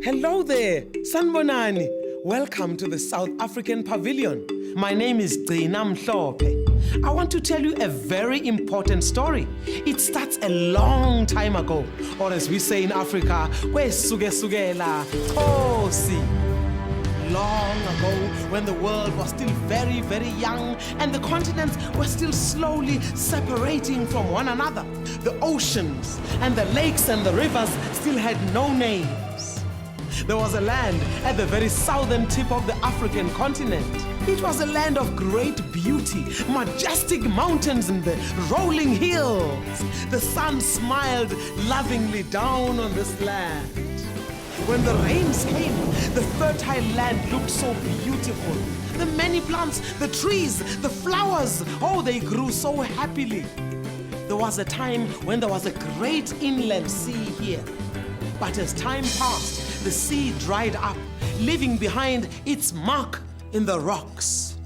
Hello there, Sanbonani. Welcome to the South African Pavilion. My name is Gcina Mhlophe. I want to tell you a very important story. It starts a long time ago, or as we say in Africa, kwesukela Khosi. Long ago, when the world was still very, very young and the continents were still slowly separating from one another, the oceans and the lakes and the rivers still had no names. There was a land at the very southern tip of the African continent. It was a land of great beauty, majestic mountains and the rolling hills. The sun smiled lovingly down on this land. When the rains came, the fertile land looked so beautiful. The many plants, the trees, the flowers, oh, they grew so happily. There was a time when there was a great inland sea here. But as time passed, the sea dried up, leaving behind its mark in the rocks.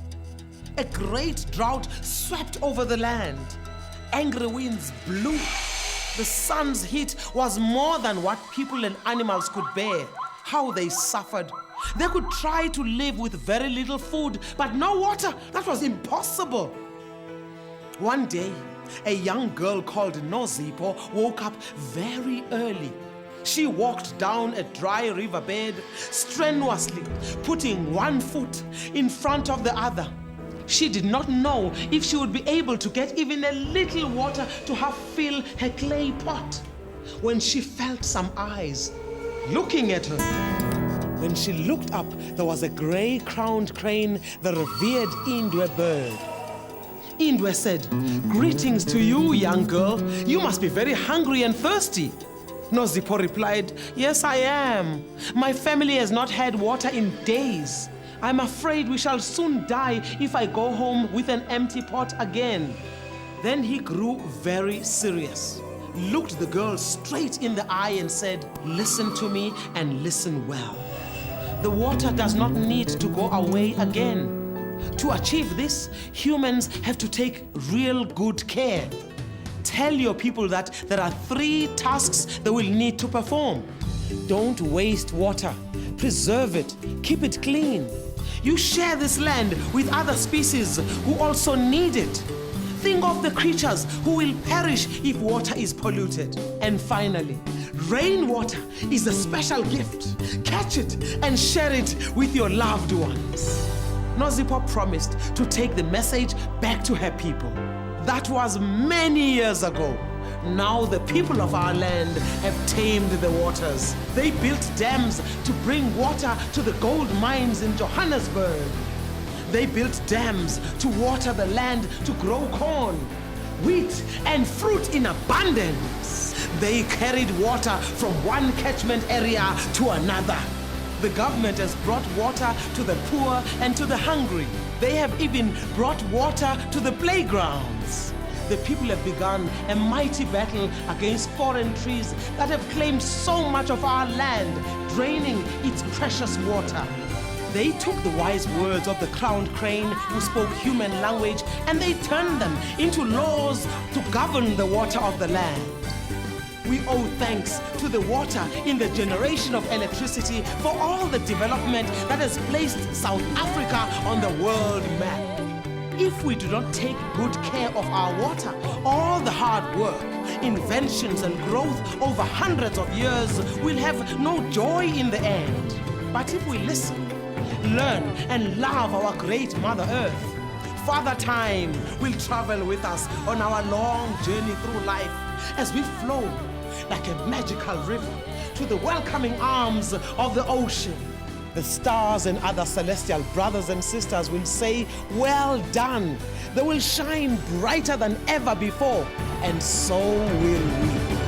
A great drought swept over the land. Angry winds blew. The sun's heat was more than what people and animals could bear. How they suffered. They could try to live with very little food, but no water. That was impossible. One day, a young girl called Nozipho woke up very early. She walked down a dry riverbed strenuously, putting one foot in front of the other. She did not know if she would be able to get even a little water to half fill her clay pot, when she felt some eyes looking at her. When she looked up, there was a gray-crowned crane, the revered Indwe bird. Indwe said, "Greetings to you, young girl. You must be very hungry and thirsty." Nozipho replied, "Yes, I am. My family has not had water in days. I'm afraid we shall soon die if I go home with an empty pot again." Then he grew very serious, looked the girl straight in the eye and said, "Listen to me and listen well. The water does not need to go away again. To achieve this, humans have to take real good care. Tell your people that there are 3 tasks they will need to perform. Don't waste water. Preserve it. Keep it clean. You share this land with other species who also need it. Think of the creatures who will perish if water is polluted. And finally, rainwater is a special gift. Catch it and share it with your loved ones." Nozipho promised to take the message back to her people. That was many years ago. Now the people of our land have tamed the waters. They built dams to bring water to the gold mines in Johannesburg. They built dams to water the land to grow corn, wheat, and fruit in abundance. They carried water from one catchment area to another. The government has brought water to the poor and to the hungry. They have even brought water to the playgrounds. The people have begun a mighty battle against foreign trees that have claimed so much of our land, draining its precious water. They took the wise words of the crowned crane who spoke human language and they turned them into laws to govern the water of the land. We owe thanks to the water in the generation of electricity for all the development that has placed South Africa on the world map. If we do not take good care of our water, all the hard work, inventions and growth over hundreds of years will have no joy in the end. But if we listen, learn and love our great Mother Earth, Father Time will travel with us on our long journey through life as we flow like a magical river to the welcoming arms of the ocean. The stars and other celestial brothers and sisters will say, "Well done." They will shine brighter than ever before, and so will we.